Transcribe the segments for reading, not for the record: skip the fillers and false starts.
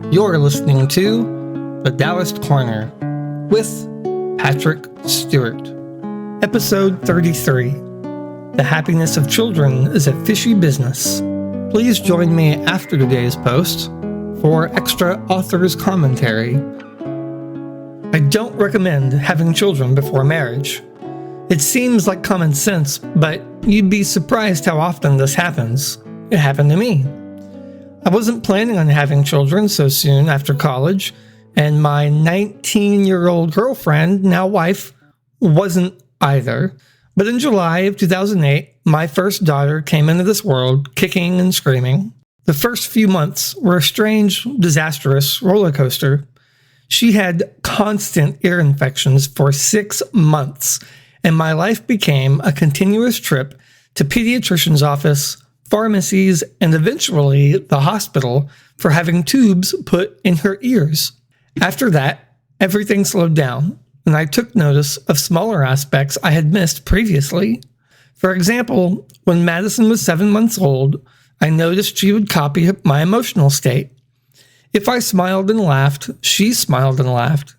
You're listening to The Taoist Corner with Patrick Stewart. Episode 33. The happiness of children is a fishy business. Please join me after today's post for extra author's commentary. I don't recommend having children before marriage. It seems like common sense, but you'd be surprised how often this happens. It happened to me. I wasn't planning on having children so soon after college, and my 19-year-old girlfriend, now wife, wasn't either. But in July of 2008, my first daughter came into this world kicking and screaming. The first few months were a strange, disastrous roller coaster. She had constant ear infections for 6 months, and my life became a continuous trip to pediatrician's office, pharmacies, and eventually the hospital for having tubes put in her ears. After that, everything slowed down, and I took notice of smaller aspects I had missed previously. For example, when Madison was 7 months old, I noticed she would copy my emotional state. If I smiled and laughed, she smiled and laughed.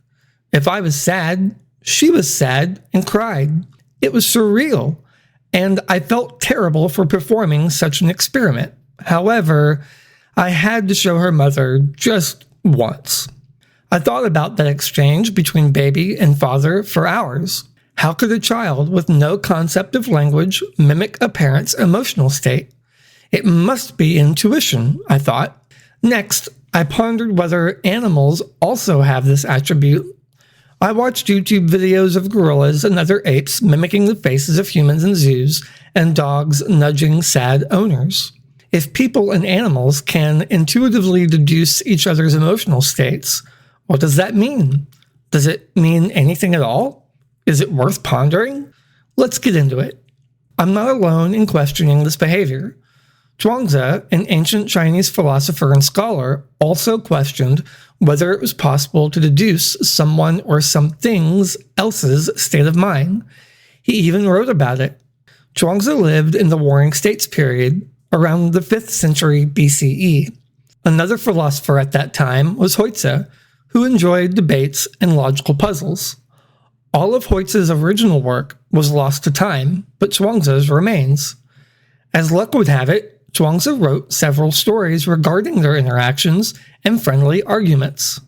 If I was sad, she was sad and cried. It was surreal, and I felt terrible for performing such an experiment. However, I had to show her mother just once. I thought about that exchange between baby and father for hours. How could a child with no concept of language mimic a parent's emotional state? It must be intuition, I thought. Next, I pondered whether animals also have this attribute. I watched YouTube videos of gorillas and other apes mimicking the faces of humans in zoos and dogs nudging sad owners. If people and animals can intuitively deduce each other's emotional states, what does that mean? Does it mean anything at all? Is it worth pondering? Let's get into it. I'm not alone in questioning this behavior. Zhuangzi, an ancient Chinese philosopher and scholar, also questioned whether it was possible to deduce someone or something else's state of mind. He even wrote about it. Zhuangzi lived in the Warring States period, around the 5th century BCE. Another philosopher at that time was Huizi, who enjoyed debates and logical puzzles. All of Huizi's original work was lost to time, but Zhuangzi's remains. As luck would have it, Zhuangzi wrote several stories regarding their interactions and friendly arguments.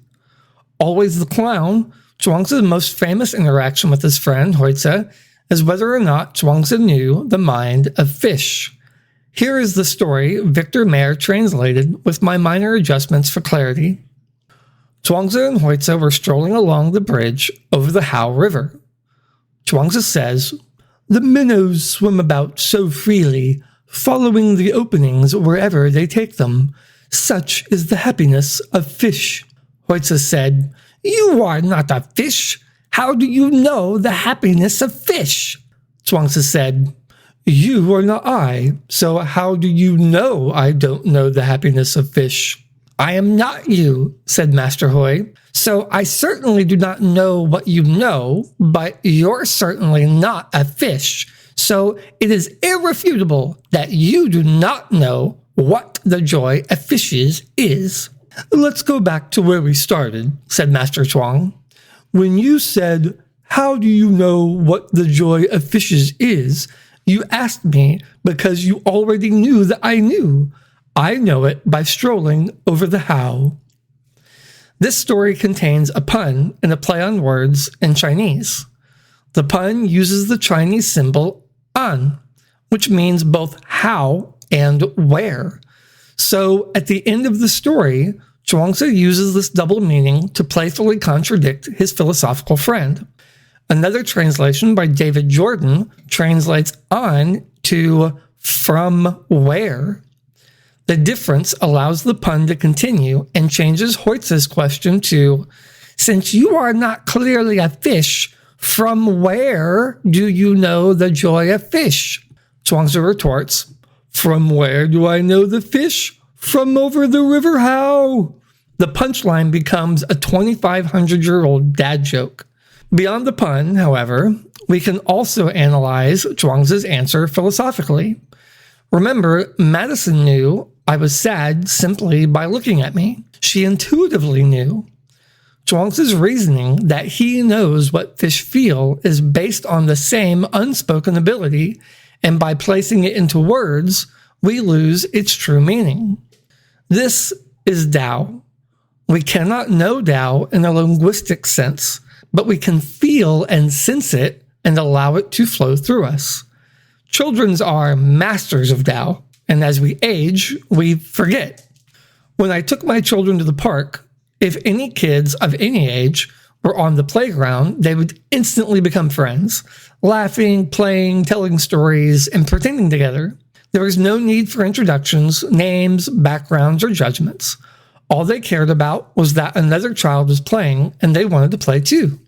Always the clown, Zhuangzi's most famous interaction with his friend Huizi is whether or not Zhuangzi knew the mind of fish. Here is the story Victor Mayer translated with my minor adjustments for clarity. Zhuangzi and Huizi were strolling along the bridge over the Hao River. Zhuangzi says, "The minnows swim about so freely, following the openings wherever they take them. Such is the happiness of fish." Huizi said, "You are not a fish. How do you know the happiness of fish?" Zhuangzi said, "You are not I, so how do you know I don't know the happiness of fish?" "I am not you," said Master Hui, "so I certainly do not know what you know, but you're certainly not a fish. So it is irrefutable that you do not know what the joy of fishes is." "Let's go back to where we started," said Master Chuang. "When you said, 'How do you know what the joy of fishes is?' you asked me because you already knew that I knew. I know it by strolling over the Hao." This story contains a pun and a play on words in Chinese. The pun uses the Chinese symbol an, which means both how and where. So at the end of the story, Zhuangzi uses this double meaning to playfully contradict his philosophical friend. Another translation by David Jordan translates on to from where. The difference allows the pun to continue and changes Huizi's question to, "Since you are not clearly a fish, from where do you know the joy of fish?" Zhuangzi retorts, "From where do I know the fish? From over the river Hao." The punchline becomes a 2,500-year-old dad joke. Beyond the pun, however, we can also analyze Zhuangzi's answer philosophically. Remember, Madison knew I was sad simply by looking at me. She intuitively knew. Chuang's reasoning that he knows what fish feel is based on the same unspoken ability, and by placing it into words, we lose its true meaning. This is Tao. We cannot know Tao in a linguistic sense, but we can feel and sense it and allow it to flow through us. Children are masters of Tao, and as we age, we forget. When I took my children to the park, if any kids of any age were on the playground, they would instantly become friends, laughing, playing, telling stories, and pretending together. There was no need for introductions, names, backgrounds, or judgments. All they cared about was that another child was playing and they wanted to play too.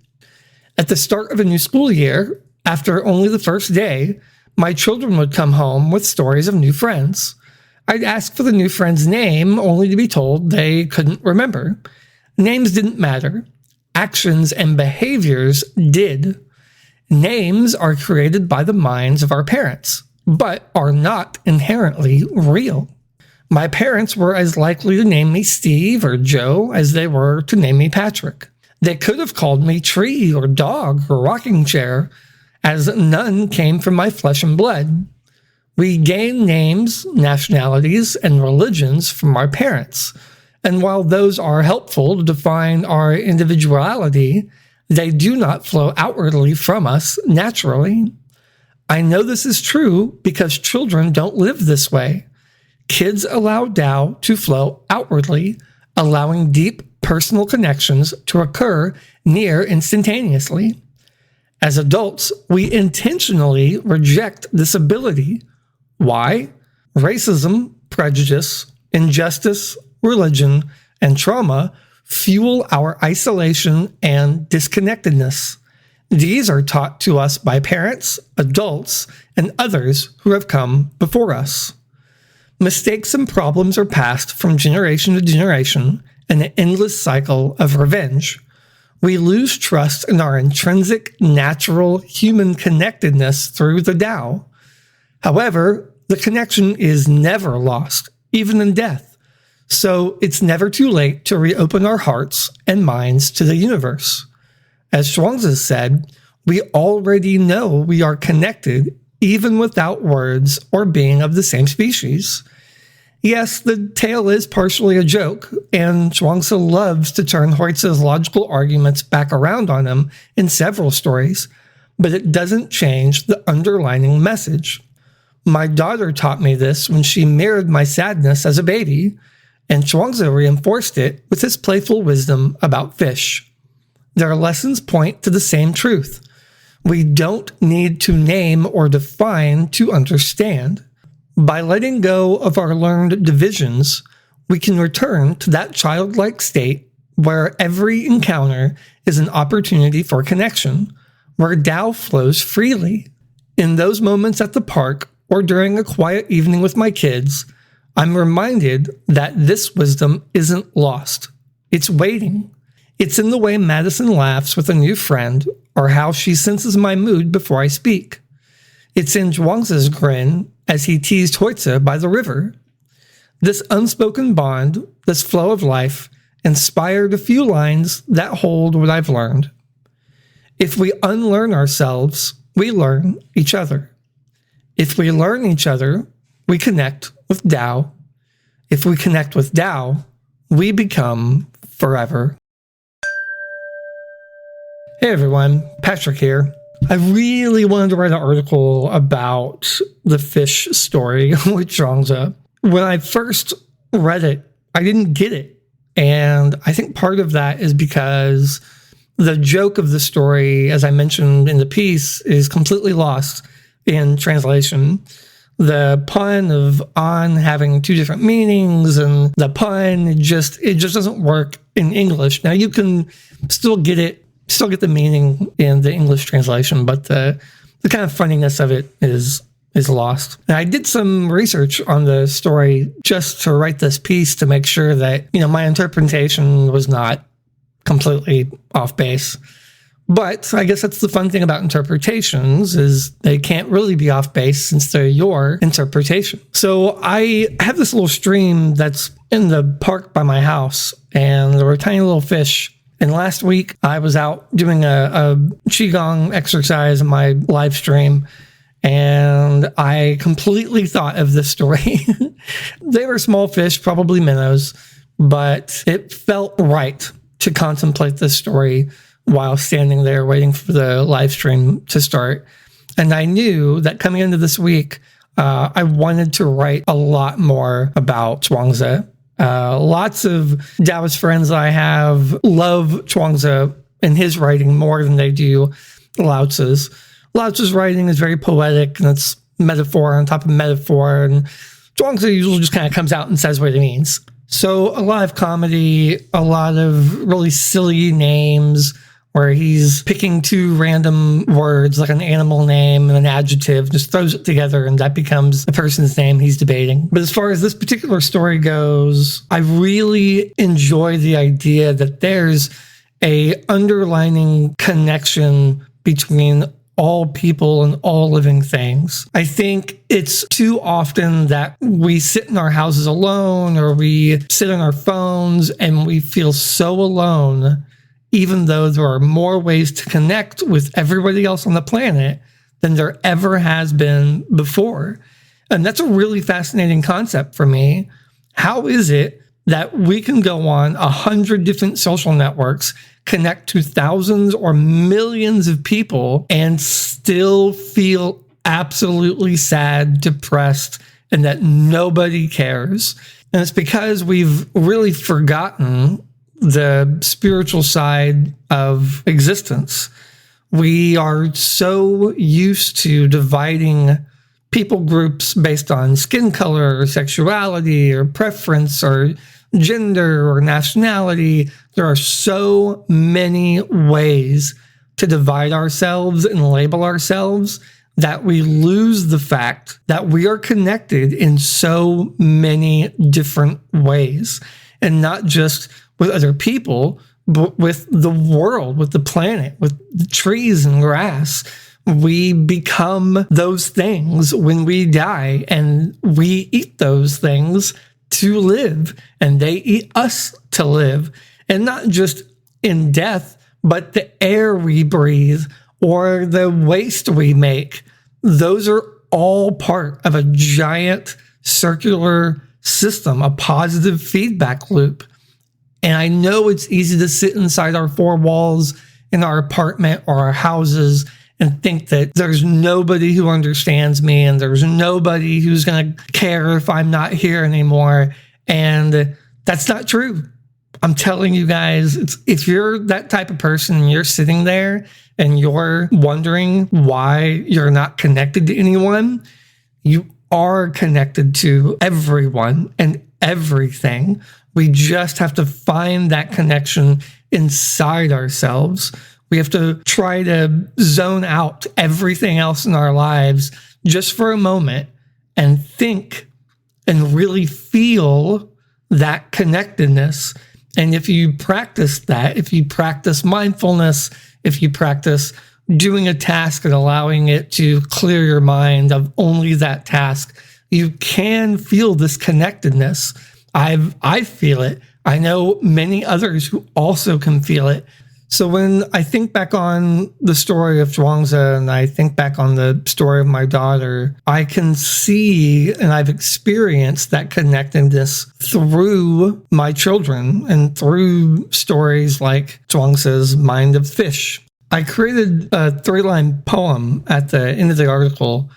At the start of a new school year, after only the first day, my children would come home with stories of new friends. I'd ask for the new friend's name only to be told they couldn't remember. Names didn't matter. Actions and behaviors did. Names are created by the minds of our parents, but are not inherently real. My parents were as likely to name me Steve or Joe as they were to name me Patrick. They could have called me Tree or Dog or Rocking Chair, as none came from my flesh and blood. We gain names, nationalities, and religions from our parents, and while those are helpful to define our individuality, they do not flow outwardly from us naturally. I know this is true because children don't live this way. Kids allow Tao to flow outwardly, allowing deep personal connections to occur near instantaneously. As adults, we intentionally reject this ability. Why? Racism, prejudice, injustice, religion, and trauma fuel our isolation and disconnectedness. These are taught to us by parents, adults, and others who have come before us. Mistakes and problems are passed from generation to generation in an endless cycle of revenge. We lose trust in our intrinsic, natural, human connectedness through the Tao. However, the connection is never lost, even in death. So it's never too late to reopen our hearts and minds to the universe. As Zhuangzi said, we already know we are connected even without words or being of the same species. Yes, the tale is partially a joke, and Zhuangzi loves to turn Huizi's logical arguments back around on him in several stories, but it doesn't change the underlining message. My daughter taught me this when she mirrored my sadness as a baby, and Zhuangzi reinforced it with his playful wisdom about fish. Their lessons point to the same truth. We don't need to name or define to understand. By letting go of our learned divisions, we can return to that childlike state where every encounter is an opportunity for connection, where Tao flows freely. In those moments at the park or during a quiet evening with my kids, I'm reminded that this wisdom isn't lost. It's waiting. It's in the way Madison laughs with a new friend, or how she senses my mood before I speak. It's in Zhuangzi's grin as he teased Huizi by the river. This unspoken bond, this flow of life, inspired a few lines that hold what I've learned. If we unlearn ourselves, we learn each other. If we learn each other, we connect with Tao. If we connect with Tao, we become forever. Hey everyone, Patrick here. I really wanted to write an article about the fish story with Zhuangzi. When I first read it, I didn't get it. And I think part of that is because the joke of the story, as I mentioned in the piece, is completely lost in translation. The pun of on having two different meanings and the pun, it just doesn't work in English. Now you can still get it, still get the meaning in the English translation, but the kind of funniness of it is lost. And I did some research on the story just to write this piece to make sure that, my interpretation was not completely off base. But I guess that's the fun thing about interpretations is they can't really be off base since they're your interpretation. So I have this little stream that's in the park by my house, and there were tiny little fish. And last week, I was out doing a Qigong exercise in my live stream, and I completely thought of this story. They were small fish, probably minnows, but it felt right to contemplate this story while standing there waiting for the live stream to start. And I knew that coming into this week, I wanted to write a lot more about Zhuangzi. Lots of Taoist friends that I have love Zhuangzi and his writing more than they do Lao Tzu's. Lao Tzu's writing is very poetic, and it's metaphor on top of metaphor, and Zhuangzi usually just kind of comes out and says what it means. So a lot of comedy, a lot of really silly names, where he's picking two random words, like an animal name and an adjective, just throws it together, and that becomes the person's name he's debating. But as far as this particular story goes, I really enjoy the idea that there's a underlining connection between all people and all living things. I think it's too often that we sit in our houses alone, or we sit on our phones and we feel so alone, even though there are more ways to connect with everybody else on the planet than there ever has been before. And that's a really fascinating concept for me. How is it that we can go on 100 different social networks, connect to thousands or millions of people, and still feel absolutely sad, depressed, and that nobody cares? And it's because we've really forgotten the spiritual side of existence. We are so used to dividing people groups based on skin color or sexuality or preference or gender or nationality. There are so many ways to divide ourselves and label ourselves that we lose the fact that we are connected in so many different ways, and not just with other people, but with the world, with the planet, with the trees and grass. We become those things when we die, and we eat those things to live, and they eat us to live. And not just in death, but the air we breathe or the waste we make. Those are all part of a giant circular system, a positive feedback loop. And I know it's easy to sit inside our four walls in our apartment or our houses and think that there's nobody who understands me, and there's nobody who's going to care if I'm not here anymore. And that's not true. I'm telling you guys, if you're that type of person and you're sitting there and you're wondering why you're not connected to anyone, you are connected to everyone and everything. We just have to find that connection inside ourselves. We have to try to zone out everything else in our lives just for a moment and think and really feel that connectedness. And if you practice that, if you practice mindfulness, if you practice doing a task and allowing it to clear your mind of only that task, you can feel this connectedness. I feel it. I know many others who also can feel it. So when I think back on the story of Zhuangzi, and I think back on the story of my daughter, I can see and I've experienced that connectedness through my children and through stories like Zhuangzi's Mind of Fish. I created a 3-line poem at the end of the article.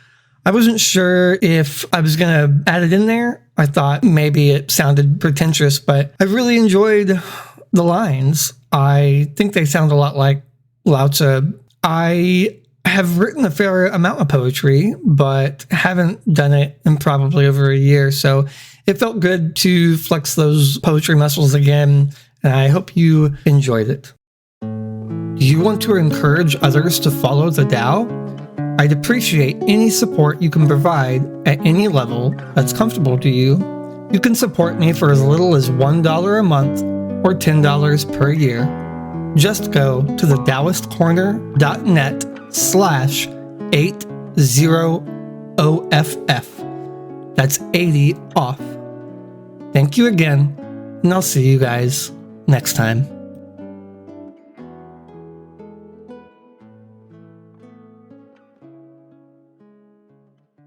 I wasn't sure if I was going to add it in there. I thought maybe it sounded pretentious, but I really enjoyed the lines. I think they sound a lot like Lao Tzu. I have written a fair amount of poetry, but haven't done it in probably over a year. So it felt good to flex those poetry muscles again, and I hope you enjoyed it. Do you want to encourage others to follow the Tao? I'd appreciate any support you can provide at any level that's comfortable to you. You can support me for as little as $1 a month or $10 per year. Just go to the TaoistCorner.net/80OFF. That's 80 off. Thank you again, and I'll see you guys next time.